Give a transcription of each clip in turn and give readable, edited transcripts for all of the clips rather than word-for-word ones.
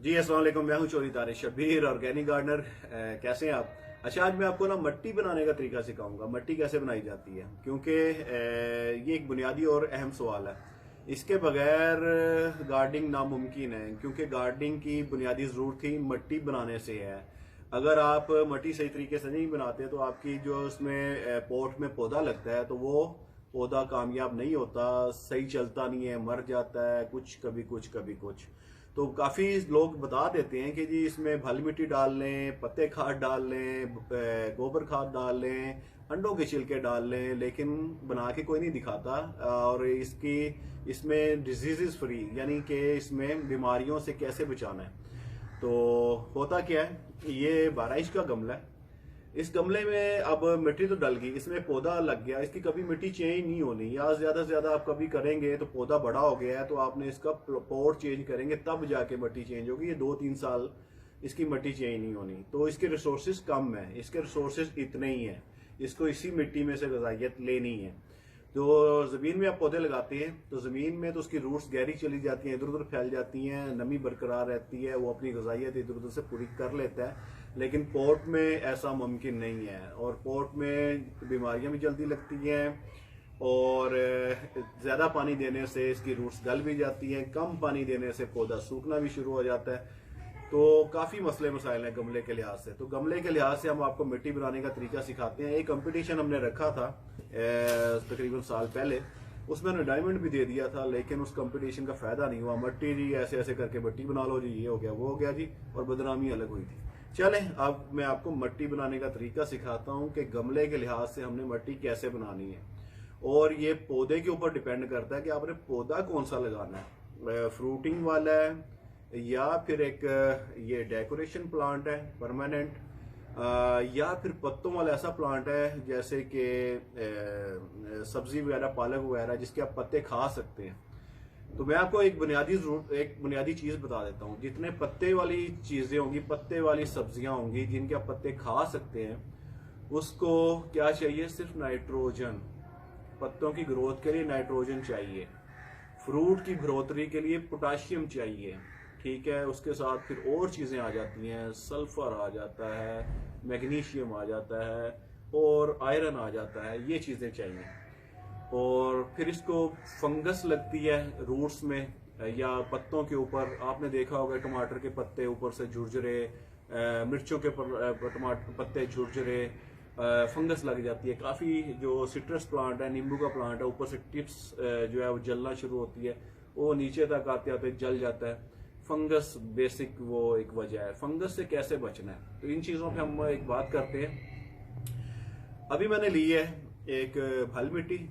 जी अस्सलाम वालेकुम, मैं हूं चौधरी तारिक शब्बीर, ऑर्गेनिक गार्डनर। कैसे हैं आप? अच्छा, आज मैं आपको ना मट्टी बनाने का तरीका सिखाऊंगा। मट्टी कैसे बनाई जाती है, क्योंकि ये एक बुनियादी और अहम सवाल है। इसके बगैर गार्डनिंग नामुमकिन है, क्योंकि गार्डनिंग की बुनियादी ज़रूरत ही मट्टी बनाने से है। अगर आप मट्टी सही तरीके से नहीं बनाते तो आपकी जो उसमें पोट में पौधा लगता है तो वो पौधा कामयाब नहीं होता, सही चलता नहीं है, मर जाता है, कुछ कभी कुछ कभी कुछ। तो काफी लोग बता देते हैं कि जी इसमें भल मिट्टी डाल लें, पत्ते खाद डाल लें, गोबर खाद डाल लें, अंडों के छिलके डाल लें, लेकिन बना के कोई नहीं दिखाता। और इसमें डिजीजेस फ्री, यानी कि इसमें बीमारियों से कैसे बचाना है। तो होता क्या है, ये 12 इंच का गमला है। इस गमले में अब मिट्टी तो डल गई, इसमें पौधा लग गया, इसकी कभी मिट्टी चेंज नहीं होनी, या ज्यादा से ज्यादा आप कभी करेंगे तो पौधा बड़ा हो गया है तो आपने इसका पॉट चेंज करेंगे तब जाके मिट्टी चेंज होगी। ये 2-3 साल इसकी मिट्टी चेंज नहीं होनी। तो इसके रिसोर्सेज कम है, इसके रिसोर्सेज इतने ही हैं, इसको इसी मिट्टी में से ग़िज़ाइयत लेनी है। तो ज़मीन में आप पौधे लगाते हैं तो ज़मीन में तो उसकी रूट्स गहरी चली जाती हैं, इधर उधर फैल जाती हैं, नमी बरकरार रहती है, वो अपनी ग़िज़ाइयत इधर उधर से पूरी कर लेता है। लेकिन पॉट में ऐसा मुमकिन नहीं है, और पॉट में बीमारियां भी जल्दी लगती हैं, और ज़्यादा पानी देने से इसकी रूट्स गल भी जाती हैं, कम पानी देने से पौधा सूखना भी शुरू हो जाता है। तो काफ़ी मसले मसाइल हैं गमले के लिहाज से। तो गमले के लिहाज से हम आपको मिट्टी बनाने का तरीका सिखाते हैं। एक कंपटीशन हमने रखा था तकरीबन साल पहले, उसमें हमने डायमंड भी दे दिया था, लेकिन उस कंपटीशन का फायदा नहीं हुआ। मट्टी जी ऐसे ऐसे करके मिट्टी बना लो जी, ये हो गया वो हो गया जी, और बदनामी अलग हुई थी। चलें, अब मैं आपको मट्टी बनाने का तरीका सिखाता हूँ कि गमले के लिहाज से हमने मट्टी कैसे बनानी है। और ये पौधे के ऊपर डिपेंड करता है कि आपने पौधा कौन सा लगाना है, फ्रूटिंग वाला है या फिर एक ये डेकोरेशन प्लांट है परमानेंट, या फिर पत्तों वाला ऐसा प्लांट है जैसे कि सब्जी वगैरह, पालक वगैरह, जिसके आप पत्ते खा सकते हैं। तो मैं आपको एक बुनियादी चीज बता देता हूँ। जितने पत्ते वाली चीजें होंगी, पत्ते वाली सब्जियां होंगी जिनके आप पत्ते खा सकते हैं, उसको क्या चाहिए? सिर्फ नाइट्रोजन। पत्तों की ग्रोथ के लिए नाइट्रोजन चाहिए, फ्रूट की बढ़ोतरी के लिए पोटाशियम चाहिए, ठीक है। उसके साथ फिर और चीजें आ जाती हैं, सल्फर आ जाता है, मैग्नीशियम आ जाता है, और आयरन आ जाता है, ये चीजें चाहिए। और फिर इसको फंगस लगती है रूट्स में या पत्तों के ऊपर। आपने देखा होगा टमाटर के पत्ते ऊपर से झुरझुरे, मिर्चों के टमाटर पत्ते झुरझुरे, फंगस लग जाती है। काफी जो सिट्रस प्लांट है, नींबू का प्लांट है, ऊपर से टिप्स जो है वो जलना शुरू होती है, वो नीचे तक आते आते जल जाता है। फंगस बेसिक वो एक वजह है। फंगस से कैसे बचना है, तो इन चीजों पे हम एक बात करते हैं। अभी मैंने ली है एक भल मिट्टी,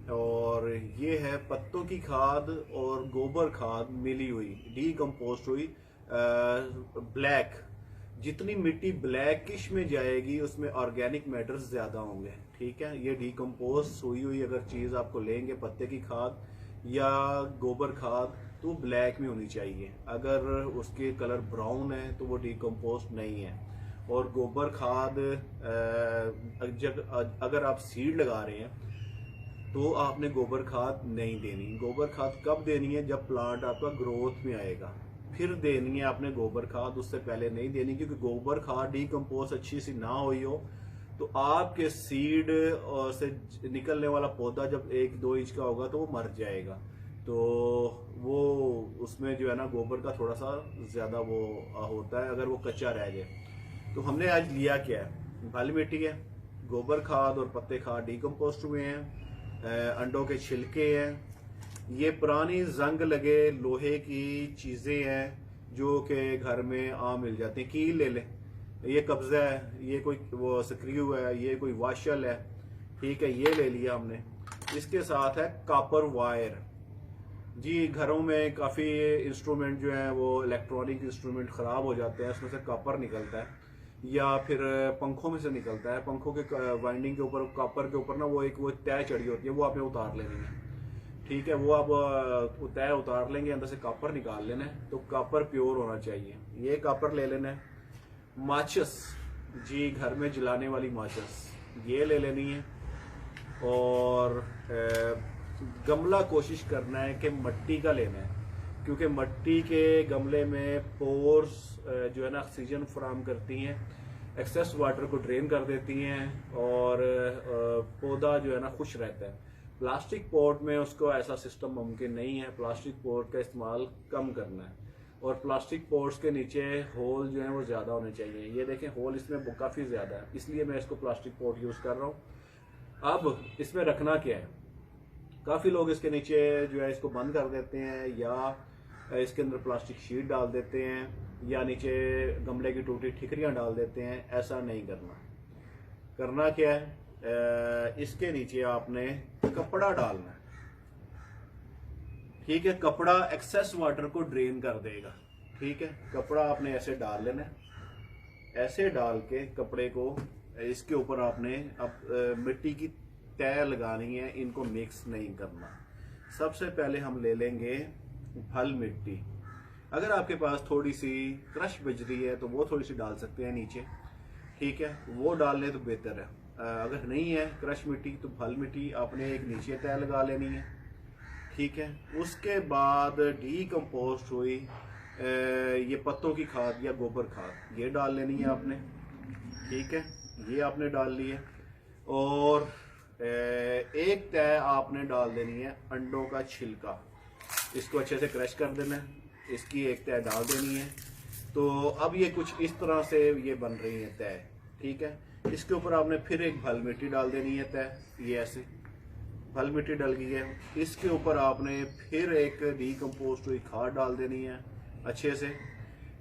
और ये है पत्तों की खाद और गोबर खाद मिली हुई, डीकम्पोस्ट हुई ब्लैक। जितनी मिट्टी ब्लैकिश में जाएगी उसमें ऑर्गेनिक मैटर्स ज्यादा होंगे, ठीक है। ये डीकम्पोस्ट हुई हुई अगर चीज आपको लेंगे, पत्ते की खाद या गोबर खाद, तो ब्लैक में होनी चाहिए। अगर उसके कलर ब्राउन है तो वो डीकम्पोस्ट नहीं है। और गोबर खाद अगर आप सीड लगा रहे हैं तो आपने गोबर खाद नहीं देनी। गोबर खाद कब देनी है? जब प्लांट आपका ग्रोथ में आएगा, फिर देनी है आपने गोबर खाद, उससे पहले नहीं देनी। क्योंकि गोबर खाद डीकम्पोज अच्छी सी ना हुई हो तो आपके सीड से निकलने वाला पौधा जब 1-2 इंच का होगा तो वो मर जाएगा। तो वो उसमें जो है ना गोबर का थोड़ा सा ज्यादा वो होता है अगर वो कच्चा रह जाए। तो हमने आज लिया क्या है? भल मिट्टी है, गोबर खाद और पत्ते खाद डीकम्पोस्ट हुए हैं, अंडों के छिलके हैं, ये पुरानी जंग लगे लोहे की चीजें हैं जो कि घर में आम मिल जाती हैं। कील ले लें, ये कब्जा है, ये कोई वो स्क्रू है, ये कोई वाशल है, ठीक है, ये ले लिया हमने। इसके साथ है कॉपर वायर। जी घरों में काफी इंस्ट्रूमेंट जो है वो इलेक्ट्रॉनिक इंस्ट्रूमेंट खराब हो जाते हैं, उसमें से कॉपर निकलता है, या फिर पंखों में से निकलता है। पंखों के वाइंडिंग के ऊपर, कॉपर के ऊपर ना वो एक वो तय चढ़ी होती है, वो आपने उतार लेनी है, ठीक है। वो आप तय उतार लेंगे, अंदर से कॉपर निकाल लेना है। तो कॉपर प्योर होना चाहिए, ये कॉपर ले लेना है। माचिस, जी घर में जलाने वाली माचिस, ये ले लेनी है। और गमला कोशिश करना है कि मिट्टी का लेना है, क्योंकि मिट्टी के गमले में पोर्स जो है ना ऑक्सीजन फराहम करती हैं, एक्सेस वाटर को ड्रेन कर देती हैं और पौधा जो है ना खुश रहता है। प्लास्टिक पॉट में उसको ऐसा सिस्टम मुमकिन नहीं है। प्लास्टिक पॉट का इस्तेमाल कम करना है और प्लास्टिक पॉट्स के नीचे होल जो है वो ज़्यादा होने चाहिए। ये देखें होल इसमें काफ़ी ज़्यादा है, इसलिए मैं इसको प्लास्टिक पॉट यूज़ कर रहा हूँ। अब इसमें रखना क्या है, काफ़ी लोग इसके नीचे जो है इसको बंद कर देते हैं या इसके अंदर प्लास्टिक शीट डाल देते हैं या नीचे गमले की टूटी ठिकरियाँ डाल देते हैं। ऐसा नहीं करना क्या है, इसके नीचे आपने कपड़ा डालना है। ठीक है, कपड़ा एक्सेस वाटर को ड्रेन कर देगा। ठीक है, कपड़ा आपने ऐसे डाल लेना है, ऐसे डाल के कपड़े को इसके ऊपर आपने अब मिट्टी की तय लगानी है, इनको मिक्स नहीं करना। सबसे पहले हम ले लेंगे फल मिट्टी। अगर आपके पास थोड़ी सी क्रश बजरी है तो वो थोड़ी सी डाल सकते हैं नीचे। ठीक है, वो डाल लें तो बेहतर है। अगर नहीं है क्रश मिट्टी तो फल मिट्टी आपने एक नीचे तय लगा लेनी है। ठीक है, उसके बाद डीकम्पोस्ट हुई ये पत्तों की खाद या गोबर खाद ये डाल लेनी है आपने। ठीक है, ये आपने डाल ली है और एक तय आपने डाल देनी है अंडों का छिलका। इसको अच्छे से क्रश कर देना है, इसकी एक तय डाल देनी है। तो अब ये कुछ इस तरह से ये बन रही है तय। ठीक है, इसके ऊपर आपने फिर एक फल मिट्टी डाल देनी है तय, ये ऐसे फल मिट्टी डल गई है। इसके ऊपर आपने फिर एक डीकम्पोस्ट हुई खाद डाल देनी है अच्छे से।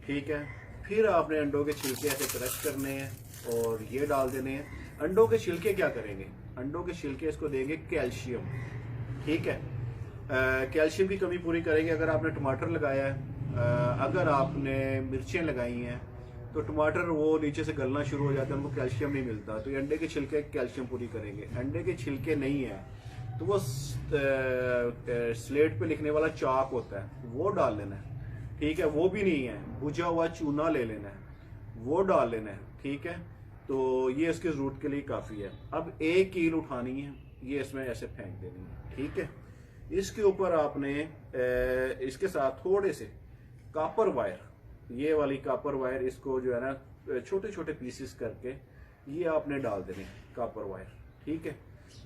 ठीक है, फिर आपने अंडों के छिलके ऐसे क्रश करने हैं और ये डाल देने हैं। अंडों के छिलके क्या करेंगे, अंडों के छिलके इसको देंगे कैल्शियम। ठीक है, कैल्शियम की कमी पूरी करेंगे। अगर आपने टमाटर लगाया है, अगर आपने मिर्चें लगाई हैं तो टमाटर वो नीचे से गलना शुरू हो जाता है, उनको कैल्शियम नहीं मिलता। तो ये अंडे के छिलके कैल्शियम पूरी करेंगे। अंडे के छिलके नहीं है तो वो स्लेट पे लिखने वाला चाक होता है वो डाल लेना है। ठीक है, वो भी नहीं है, भुजा हुआ चूना ले लेना है, वो डाल लेना है। ठीक है, तो ये इसके जरूरत के लिए काफ़ी है। अब एक कील उठानी है, ये इसमें ऐसे फेंक देनी है। ठीक है, इसके ऊपर आपने इसके साथ थोड़े से कॉपर वायर, ये वाली कॉपर वायर, इसको जो है ना छोटे छोटे पीसेस करके ये आपने डाल देने कॉपर वायर। ठीक है,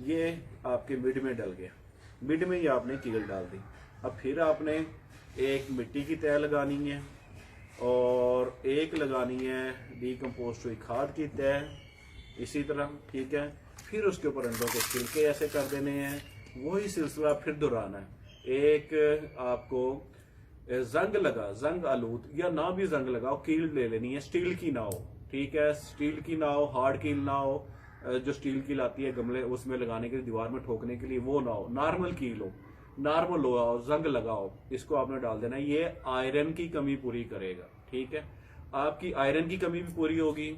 ये आपके मिड में डल गया, मिड में ये आपने कील डाल दी। अब फिर आपने एक मिट्टी की तय लगानी है और एक लगानी है डीकम्पोस्ट हुई खाद की तय इसी तरह। ठीक है, फिर उसके ऊपर अंडों के छिलके ऐसे कर देने हैं, वही सिलसिला फिर दोहराना है। एक आपको जंग आलूद या ना भी जंग लगाओ, कील ले लेनी है, स्टील की ना हो। ठीक है, स्टील की ना हो, हार्ड कील ना हो, जो स्टील कील आती है गमले उसमें लगाने के लिए, दीवार में ठोकने के लिए, वो ना हो, नॉर्मल कील हो, नॉर्मल हो आओ, जंग लगाओ, इसको आपने डाल देना। ये आयरन की कमी पूरी करेगा। ठीक है, आपकी आयरन की कमी भी पूरी होगी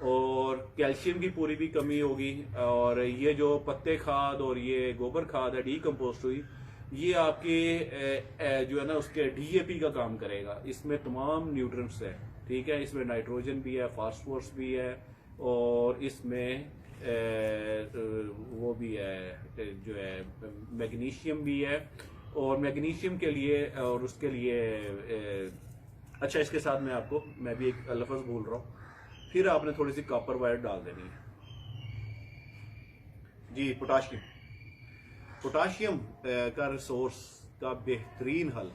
और कैल्शियम की पूरी भी कमी होगी। और ये जो पत्ते खाद और ये गोबर खाद है डीकम्पोस्ट हुई, ये आपके जो है ना उसके डीएपी का काम करेगा। इसमें तमाम न्यूट्रिएंट्स है। ठीक है, इसमें नाइट्रोजन भी है, फास्फोरस भी है और इसमें वो भी है जो है मैग्नीशियम भी है। और मैग्नीशियम के लिए और उसके लिए अच्छा, इसके साथ मैं भी एक लफ्ज़ भूल रहा हूँ, फिर आपने थोड़ी सी कॉपर वायर डाल देनी है जी। पोटाशियम का रिसोर्स का बेहतरीन हल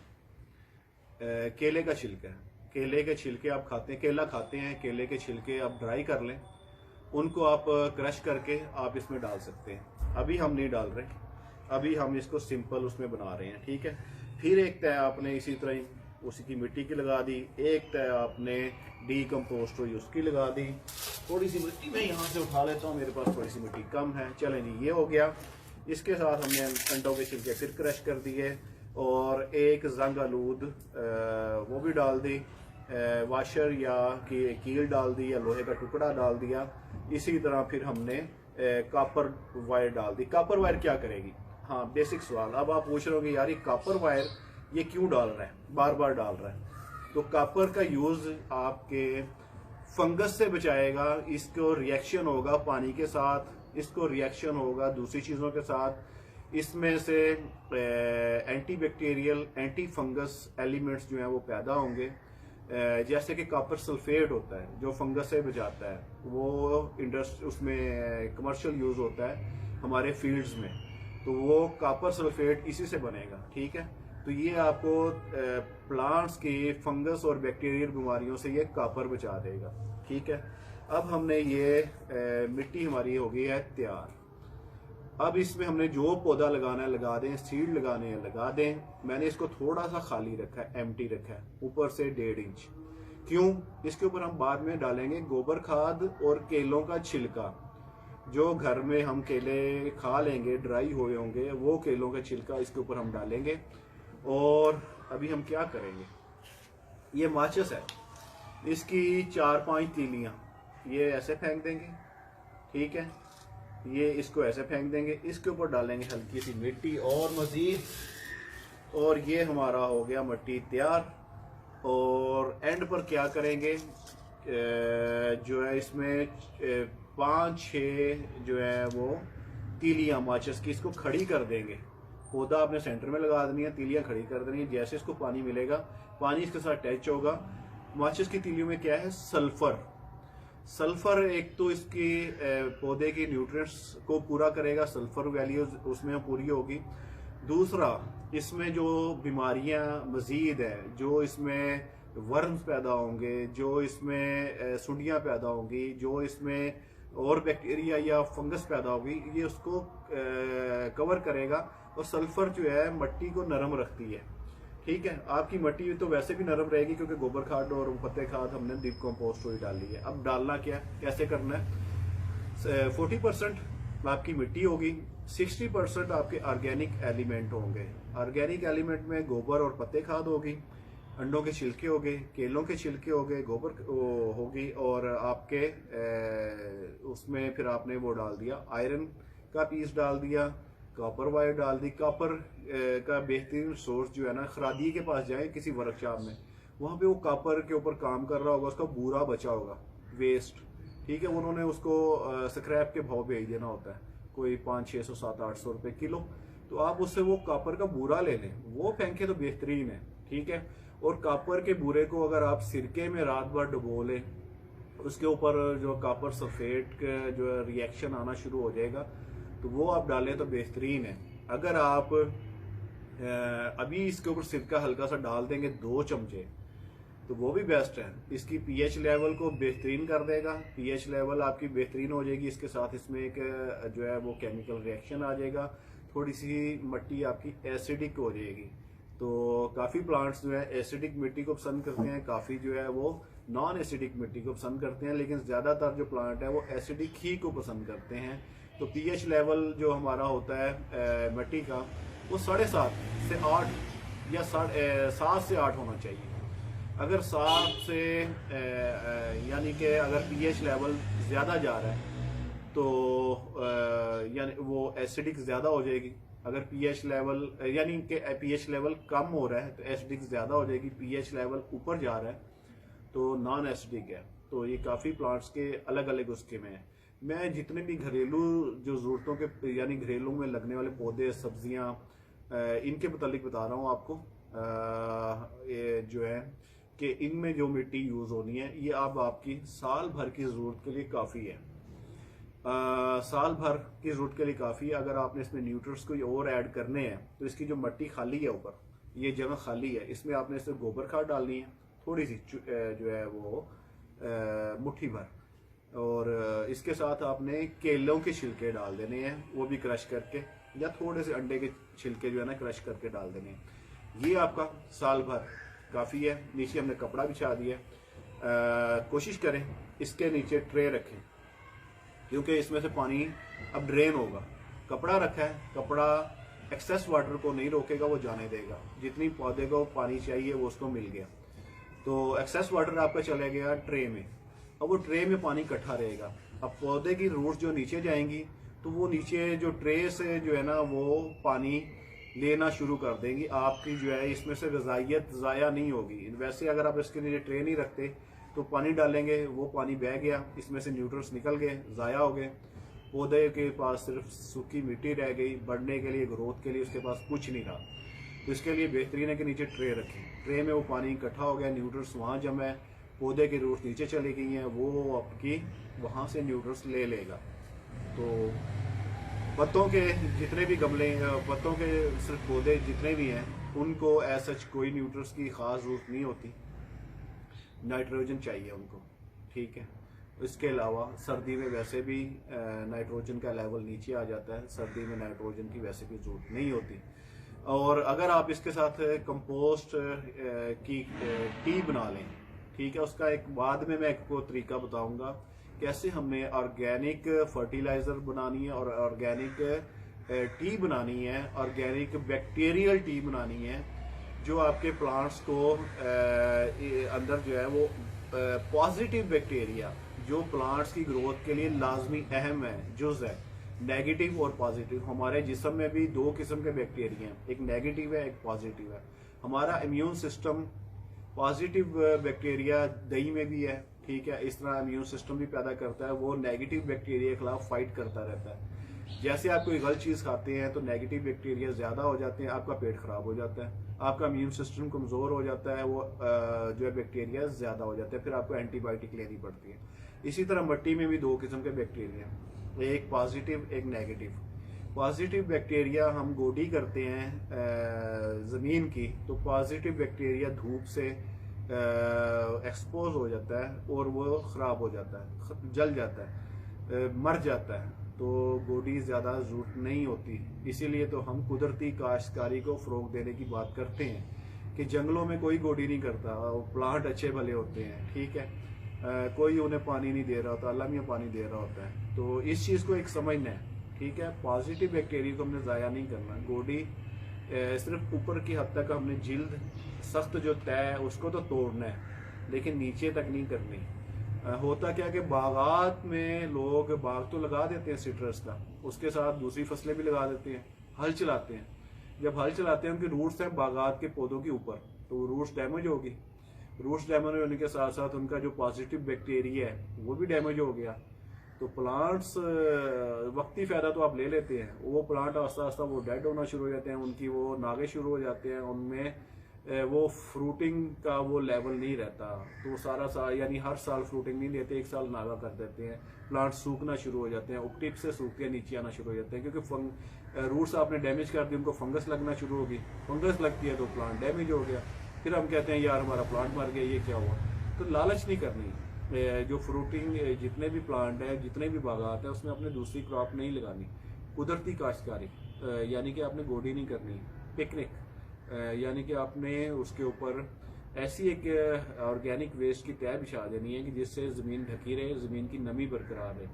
केले का छिलका है। केले के छिलके आप खाते हैं, केला खाते हैं, केले के छिलके आप ड्राई कर लें, उनको आप क्रश करके आप इसमें डाल सकते हैं। अभी हम नहीं डाल रहे, अभी हम इसको सिंपल उसमें बना रहे हैं। ठीक है, फिर एक तय आपने इसी तरह उसी की मिट्टी की लगा दी, एक तय आपने डीकम्पोस्ट हुई उसकी लगा दी। थोड़ी सी मिट्टी मैं यहाँ से उठा लेता हूँ, मेरे पास थोड़ी सी मिट्टी कम है। चलें जी, ये हो गया। इसके साथ हमने अंडों के छिलके फिर क्रश कर दिए और एक जंग आलूद वो भी डाल दी, वाशर या कील डाल दी या लोहे का टुकड़ा डाल दिया। इसी तरह फिर हमने कॉपर वायर डाल दी। कॉपर वायर क्या करेगी? हाँ, बेसिक सवाल। अब आप पूछ रहे होंगे यार ये कॉपर वायर ये क्यों डाल रहा है, बार बार डाल रहा है? तो कॉपर का यूज आपके फंगस से बचाएगा। इसको रिएक्शन होगा पानी के साथ, इसको रिएक्शन होगा दूसरी चीज़ों के साथ, इसमें से anti bacterial, anti fungus elements जो हैं वो पैदा होंगे। जैसे कि कॉपर सल्फेट होता है जो फंगस से बचाता है, वो इंडस्ट्री उसमें कमर्शियल यूज़ होता है हमारे फील्ड्स में, तो वो कॉपर सल्फेट इसी से बनेगा। ठीक है, तो ये आपको प्लांट्स की फंगस और बैक्टीरियल बीमारियों से ये कॉपर बचा देगा। ठीक है, अब हमने ये मिट्टी हमारी हो गई है तैयार। अब इसमें हमने जो पौधा लगाना है लगा दें, सीड लगाने हैं लगा दें। मैंने इसको थोड़ा सा खाली रखा है, एम्प्टी रखा है, ऊपर से 1.5 इंच। क्यों? इसके ऊपर हम बाद में डालेंगे गोबर खाद और केलों का छिलका। जो घर में हम केले खा लेंगे ड्राई हुए होंगे, वो केलों का छिलका इसके ऊपर हम डालेंगे। और अभी हम क्या करेंगे, ये माचिस है, इसकी 4-5 तीलियां ये ऐसे फेंक देंगे। ठीक है, ये इसको ऐसे फेंक देंगे, इसके ऊपर डालेंगे हल्की सी मिट्टी और मजीद, और ये हमारा हो गया मिट्टी तैयार। और एंड पर क्या करेंगे, जो है इसमें 5-6 जो है वो तीलियां माचिस की इसको खड़ी कर देंगे। पौधा आपने सेंटर में लगा देनी है, तीलियां खड़ी कर देनी है। जैसे इसको पानी मिलेगा, पानी इसके साथ टच होगा। माचिस की तीलियों में क्या है, सल्फर। सल्फर एक तो इसकी पौधे की न्यूट्रिएंट्स को पूरा करेगा, सल्फर वैल्यू उसमें पूरी होगी। दूसरा, इसमें जो बीमारियां मजीद हैं, जो इसमें वर्म्स पैदा होंगे, जो इसमें सुंडियां पैदा होंगी, जो इसमें और बैक्टीरिया या फंगस पैदा होगी, ये उसको कवर करेगा। और सल्फर जो है मिट्टी को नरम रखती है। ठीक है, आपकी मिट्टी तो वैसे भी नरम रहेगी क्योंकि गोबर खाद और पत्ते खाद हमने डीप कंपोस्ट हुई डाली है। अब डालना क्या, कैसे करना है, 40% आपकी मिट्टी होगी, 60% आपके ऑर्गेनिक एलिमेंट होंगे। ऑर्गेनिक एलिमेंट में गोबर और पत्ते खाद होगी, अंडों के छिलके हो गए, केलों के छिलके हो गए, गोबर होगी, और आपके उसमें फिर आपने वो डाल दिया, आयरन का पीस डाल दिया, कॉपर वायर डाल दी। कॉपर का बेहतरीन सोर्स जो है ना, खरादी के पास जाए किसी वर्कशॉप में, वहाँ पे वो कॉपर के ऊपर काम कर रहा होगा, उसका बूरा बचा होगा, वेस्ट। ठीक है, उन्होंने उसको स्क्रैप के भाव भेज देना होता है, कोई 500, 600, 700, 800 रुपये किलो। तो आप उससे वो कॉपर का बूरा ले लें, वो फेंके तो बेहतरीन है। ठीक है, और कॉपर के बूरे को अगर आप सिरके में रात भर डुबो लें, उसके ऊपर जो कॉपर सल्फेट का जो रिएक्शन आना शुरू हो जाएगा, तो वो आप डालें तो बेहतरीन है। अगर आप अभी इसके ऊपर सिरका हल्का सा डाल देंगे 2 चमचे, तो वो भी बेस्ट है। इसकी पीएच लेवल को बेहतरीन कर देगा, पीएच लेवल आपकी बेहतरीन हो जाएगी। इसके साथ इसमें एक जो है वो केमिकल रिएक्शन आ जाएगा, थोड़ी सी मिट्टी आपकी एसिडिक हो जाएगी। तो काफ़ी प्लांट्स जो है एसिडिक मिट्टी को पसंद करते हैं, काफ़ी जो है वो नॉन एसिडिक मिट्टी को पसंद करते हैं, लेकिन ज़्यादातर जो प्लांट है वो एसिडिक ही को पसंद करते हैं। तो पीएच लेवल जो हमारा होता है मिट्टी का, वो 7.5 से 8 या 7 से 8 होना चाहिए। अगर 7 से यानी कि अगर पीएच लेवल ज़्यादा जा रहा है तो यानी वो एसिडिक ज़्यादा हो जाएगी। अगर पीएच लेवल यानी कि पीएच लेवल कम हो रहा है तो एसिडिक ज़्यादा हो जाएगी, पीएच लेवल ऊपर जा रहा है तो नॉन एसिडिक है। तो ये काफ़ी प्लांट्स के अलग अलग उसके में है। मैं जितने भी घरेलू जो ज़रूरतों के यानी घरेलू में लगने वाले पौधे, सब्जियां, इनके मुतालिक बता रहा हूँ आपको। ये जो है कि इनमें जो मिट्टी यूज़ होनी है, ये अब आपकी साल भर की ज़रूरत के लिए काफ़ी है। साल भर की ज़रूरत के लिए काफ़ी है। अगर आपने इसमें न्यूट्रिएंट्स कोई और ऐड करने हैं तो इसकी जो मिट्टी खाली है ऊपर, ये जगह खाली है, इसमें आपने इसमें गोबर खाद डालनी है, थोड़ी सी जो है वो मुट्ठी भर, और इसके साथ आपने केलों के छिलके डाल देने हैं, वो भी क्रश करके, या थोड़े से अंडे के छिलके जो है ना क्रश करके डाल देने हैं। ये आपका साल भर काफ़ी है। नीचे हमने कपड़ा बिछा दिया। कोशिश करें इसके नीचे ट्रे रखें, क्योंकि इसमें से पानी अब ड्रेन होगा। कपड़ा रखा है, कपड़ा एक्सेस वाटर को नहीं रोकेगा, वो जाने देगा। जितनी पौधे को पानी चाहिए वो उसको मिल गया, तो एक्सेस वाटर आपका चला गया ट्रे में। अब वो ट्रे में पानी इकट्ठा रहेगा। अब पौधे की रूट्स जो नीचे जाएंगी तो वो नीचे जो ट्रे से जो है ना वो पानी लेना शुरू कर देंगी। आपकी जो है इसमें से ग़िज़ाइयत ज़ाया नहीं होगी। वैसे अगर आप इसके नीचे ट्रे नहीं रखते तो पानी डालेंगे, वो पानी बह गया, इसमें से न्यूट्रिएंट्स निकल गए, ज़ाया हो गए। पौधे के पास सिर्फ सूखी मिट्टी रह गई, बढ़ने के लिए, ग्रोथ के लिए उसके पास कुछ नहीं रहा। तो इसके लिए बेहतरीन है कि नीचे ट्रे रखें, ट्रे में वो पानी इकट्ठा हो गया, न्यूट्रल्स वहाँ जमा है, पौधे की रूट्स नीचे चली गई हैं, वो आपकी वहाँ से न्यूट्रल्स ले लेगा। तो पत्तों के जितने भी गमले, पत्तों के सिर्फ पौधे जितने भी हैं, उनको एज सच कोई न्यूट्रल्स की ख़ास ज़रूरत नहीं होती, नाइट्रोजन चाहिए उनको, ठीक है। इसके अलावा सर्दी में वैसे भी नाइट्रोजन का लेवल नीचे आ जाता है, सर्दी में नाइट्रोजन की वैसे भी ज़रूरत नहीं होती। और अगर आप इसके साथ कंपोस्ट की टी बना लें, ठीक है, उसका एक बाद में मैं आपको तरीका बताऊंगा कैसे हमने ऑर्गेनिक फर्टिलाइजर बनानी है और ऑर्गेनिक टी बनानी है, ऑर्गेनिक बैक्टीरियल टी बनानी है, जो आपके प्लांट्स को अंदर जो है वो पॉजिटिव बैक्टीरिया जो प्लांट्स की ग्रोथ के लिए लाजमी अहम है, जुज है। नेगेटिव और पॉजिटिव, हमारे जिस्म में भी दो किस्म के बैक्टीरिया हैं, एक नेगेटिव है, एक पॉजिटिव है। हमारा इम्यून सिस्टम पॉजिटिव बैक्टीरिया दही में भी है, ठीक है, इस तरह इम्यून सिस्टम भी पैदा करता है, वो नेगेटिव बैक्टीरिया के खिलाफ फाइट करता रहता है। जैसे आप कोई गलत चीज खाते हैं तो नेगेटिव बैक्टीरिया ज्यादा हो जाते हैं, आपका पेट खराब हो जाता है, आपका इम्यून सिस्टम कमजोर हो जाता है, वो जो है बैक्टीरिया ज्यादा हो जाते हैं, फिर आपको एंटीबायोटिक लेनी पड़ती है। इसी तरह मिट्टी में भी दो किस्म के बैक्टीरिया, एक पॉजिटिव एक नेगेटिव। पॉजिटिव बैक्टीरिया हम गोडी करते हैं जमीन की, तो पॉजिटिव बैक्टीरिया धूप से एक्सपोज हो जाता है और वो खराब हो जाता है, जल जाता है, मर जाता है, तो गोडी ज़्यादा जरूरत नहीं होती। इसीलिए तो हम कुदरती काश्तकारी को फ़रोग देने की बात करते हैं कि जंगलों में कोई गोडी नहीं करता, प्लांट अच्छे भले होते हैं, ठीक है, कोई उन्हें पानी नहीं दे रहा होता, अल्लाह मियां पानी दे रहा होता है। तो इस चीज़ को एक समझना है, ठीक है। पॉजिटिव बैक्टीरिया को हमने ज़ाया नहीं करना, गोडी सिर्फ ऊपर की हद तक हमने जिल्द सख्त जो तय है उसको तो तोड़ना है, लेकिन नीचे तक नहीं करनी। होता क्या कि बागात में लोग बाग तो लगा देते हैं सिट्रस का, उसके साथ दूसरी फसलें भी लगा देते हैं, हल चलाते हैं। जब हल चलाते हैं उनकी रूट्स हैं बागात के पौधों के ऊपर, तो रूट्स डैमेज होगी, रूट्स डैमेज होने के साथ साथ उनका जो पॉजिटिव बैक्टीरिया है वो भी डैमेज हो गया। तो प्लांट्स वक्ती फ़ायदा तो आप ले लेते हैं, वो प्लांट आस्ता आस्ता वो डेड होना शुरू हो जाते हैं, उनकी वो नागे शुरू हो जाते हैं, उनमें वो फ्रूटिंग का वो लेवल नहीं रहता। तो सारा साल यानी हर साल फ्रूटिंग नहीं देते, एक साल नागा कर देते हैं, प्लांट सूखना शुरू हो जाते हैं, टिप से सूख के नीचे आना शुरू हो जाते हैं, क्योंकि रूट्स आपने डैमेज कर दी, उनको फंगस लगना शुरू होगी, फंगस लगती है तो प्लांट डैमेज हो गया, फिर हम कहते हैं यार हमारा प्लांट मर गया, ये क्या हुआ। तो लालच नहीं करनी, जो फ्रूटिंग जितने भी प्लांट है, जितने भी बागात है, उसमें अपने दूसरी क्रॉप नहीं लगानी, कुदरती काश्तकारी यानी कि आपने गोडी नहीं करनी, पिकनिक यानी कि आपने उसके ऊपर ऐसी एक ऑर्गेनिक वेस्ट की तय बिछा देनी है कि जिससे ज़मीन ढकी रहे, ज़मीन की नमी बरकरार रहे।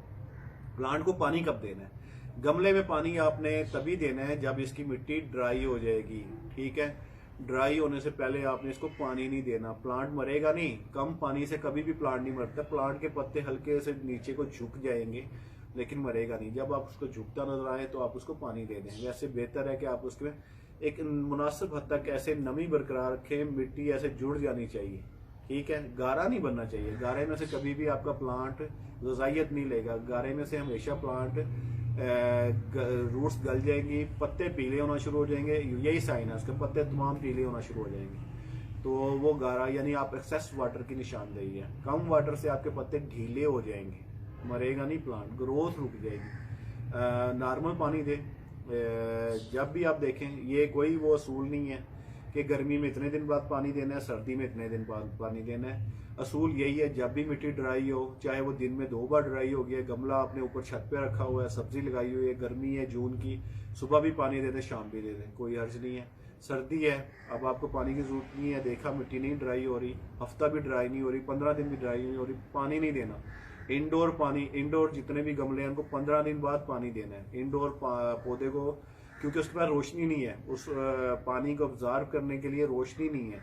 प्लांट को पानी कब देना है? गमले में पानी आपने तभी देना है जब इसकी मिट्टी ड्राई हो जाएगी, ठीक है। ड्राई होने से पहले आपने इसको पानी नहीं देना, प्लांट मरेगा नहीं, कम पानी से कभी भी प्लांट नहीं मरता। प्लांट के पत्ते हल्के से नीचे को झुक जाएंगे लेकिन मरेगा नहीं। जब आप उसको झुकता नजर आए तो आप उसको पानी दे दें। वैसे बेहतर है कि आप उसमें एक मुनासिब हद तक ऐसे नमी बरकरार रखें, मिट्टी ऐसे जुड़ जानी चाहिए, ठीक है। गारा नहीं बनना चाहिए, गारे में से कभी भी आपका प्लांट ग़िज़ाइयत नहीं लेगा। गारे में से हमेशा प्लांट रूट्स गल जाएंगी, पत्ते पीले होना शुरू हो जाएंगे, यही साइन है उसके, पत्ते तमाम पीले होना शुरू हो जाएंगे। तो वो गारा यानी आप एक्सेस वाटर की निशानदेही है। कम वाटर से आपके पत्ते ढीले हो जाएंगे, मरेगा नहीं प्लांट, ग्रोथ रुक जाएगी। नॉर्मल पानी दे। जब भी आप देखें, ये कोई वो असूल नहीं है कि गर्मी में इतने दिन बाद पानी देना है, सर्दी में इतने दिन बाद पानी देना है। असूल यही है, जब भी मिट्टी ड्राई हो, चाहे वो दिन में 2 बार ड्राई हो गया, गमला आपने ऊपर छत पे रखा हुआ है, सब्जी लगाई हुई है, गर्मी है जून की, सुबह भी पानी दे दें, शाम भी दे दें, कोई हर्ज नहीं है। सर्दी है, अब आपको पानी की जरूरत नहीं है, देखा मिट्टी नहीं ड्राई हो रही, हफ्ता भी ड्राई नहीं हो रही, 15 दिन भी ड्राई नहीं हो रही, पानी नहीं देना। इंडोर पानी, इंडोर जितने भी गमले हैं उनको 15 दिन बाद पानी देना है। इंडोर पौधे को, क्योंकि उसके पास रोशनी नहीं है, उस पानी को ऑब्जर्व करने के लिए रोशनी नहीं है,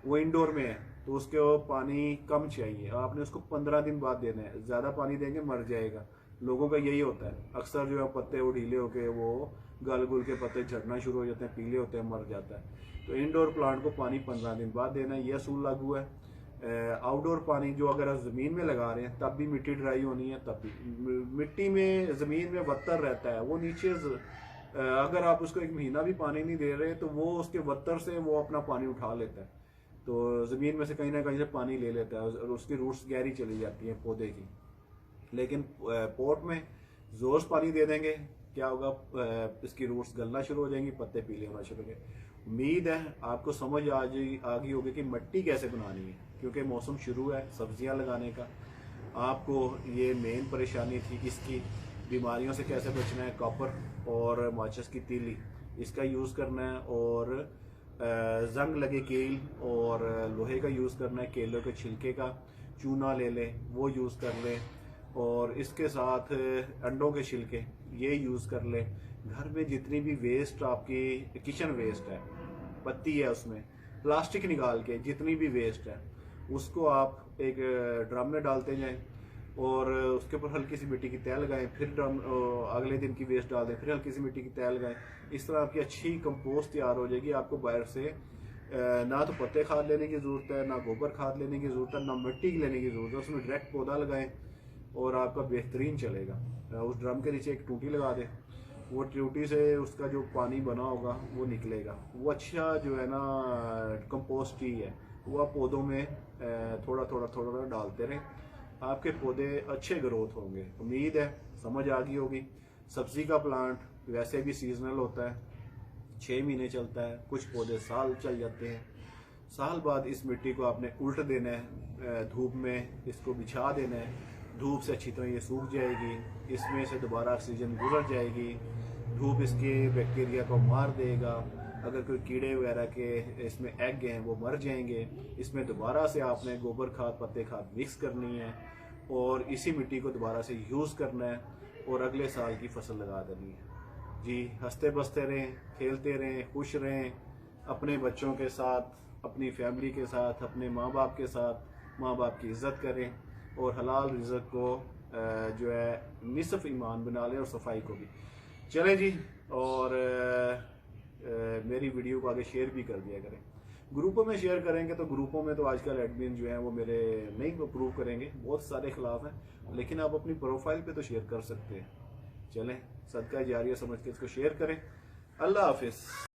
वो इंडोर में है, तो उसके पानी कम चाहिए। आपने उसको 15 दिन बाद देना है, ज़्यादा पानी देंगे मर जाएगा। लोगों का यही होता है, अक्सर जो है पत्ते वो ढीले होके वो गल गुल के पत्ते झड़ना शुरू हो जाते हैं, पीले होते हैं, मर जाता है। तो इंडोर प्लांट को पानी 15 दिन बाद देना है, यह असूल लागू है। आउटडोर पानी जो अगर आप ज़मीन में लगा रहे हैं तब भी मिट्टी ड्राई होनी है, तब भी मिट्टी में ज़मीन में वत्तर रहता है, वो नीचे अगर आप उसको 1 महीना भी पानी नहीं दे रहे तो वो उसके वत्तर से वो अपना पानी उठा लेता है, तो ज़मीन में से कहीं ना कहीं से पानी ले लेता है और उसकी रूट्स गहरी चली जाती हैं पौधे की। लेकिन पॉट में जोर से पानी दे देंगे, क्या होगा, इसकी रूट्स गलना शुरू हो जाएंगी, पत्ते पीले होना शुरू हो जाएंगे। उम्मीद है आपको समझ आ गई होगी कि मिट्टी कैसे बनानी है, क्योंकि मौसम शुरू है सब्जियां लगाने का। आपको ये मेन परेशानी थी इसकी, बीमारियों से कैसे बचना है, कॉपर और माचिस की तीली इसका यूज़ करना है, और जंग लगे केल और लोहे का यूज़ करना है, केलों के छिलके का चूना ले लें वो यूज़ कर लें, और इसके साथ अंडों के छिलके ये यूज़ कर लें। घर में जितनी भी वेस्ट आपकी किचन वेस्ट है, पत्ती है उसमें प्लास्टिक निकाल के जितनी भी वेस्ट है उसको आप एक ड्रम में डालते जाएं और उसके ऊपर हल्की सी मिट्टी की तह लगाएं, फिर ड्रम अगले दिन की वेस्ट डाल दें, फिर हल्की सी मिट्टी की तह लगाएं। इस तरह आपकी अच्छी कंपोस्ट तैयार हो जाएगी। आपको बाहर से ना तो पत्ते खाद लेने की ज़रूरत है, ना गोबर खाद लेने की ज़रूरत है, ना मिट्टी लेने की ज़रूरत है। उसमें डायरेक्ट पौधा लगाएं और आपका बेहतरीन चलेगा। उस ड्रम के नीचे एक टूटी लगा दें, वो ट्यूटी से उसका जो पानी बना होगा वो निकलेगा, वो अच्छा जो है ना कंपोस्ट ही है, वो आप पौधों में थोड़ा थोड़ा डालते रहें, आपके पौधे अच्छे ग्रोथ होंगे। उम्मीद है समझ आ गई होगी। सब्जी का प्लांट वैसे भी सीजनल होता है, 6 महीने चलता है, कुछ पौधे साल चल जाते हैं। साल बाद इस मिट्टी को आपने उल्ट देना है, धूप में इसको बिछा देना है, धूप से अच्छी तरह ये सूख जाएगी, इसमें से दोबारा ऑक्सीजन गुजर जाएगी, धूप इसके बैक्टीरिया को मार देगा। अगर कोई कीड़े वगैरह के इसमें एग हैं वो मर जाएंगे। इसमें दोबारा से आपने गोबर खाद पत्ते खाद मिक्स करनी है और इसी मिट्टी को दोबारा से यूज़ करना है और अगले साल की फसल लगा देनी है। जी, हंसते बसते रहें, खेलते रहें, खुश रहें, अपने बच्चों के साथ, अपनी फैमिली के साथ, अपने माँ बाप के साथ। माँ बाप की इज़्ज़त करें और हलाल रिज़्क़ को जो है निसफ़ ईमान बना लें और सफाई को भी। चलें जी, और मेरी वीडियो को आगे शेयर भी कर दिया करें। ग्रुपों में शेयर करेंगे तो ग्रुपों में तो आजकल एडमिन जो हैं वो मेरे नहीं अप्रूव करेंगे, बहुत सारे खिलाफ हैं, लेकिन आप अपनी प्रोफाइल पे तो शेयर कर सकते हैं। चलें, सदका जारिया समझ के इसको शेयर करें। अल्लाह हाफिज़।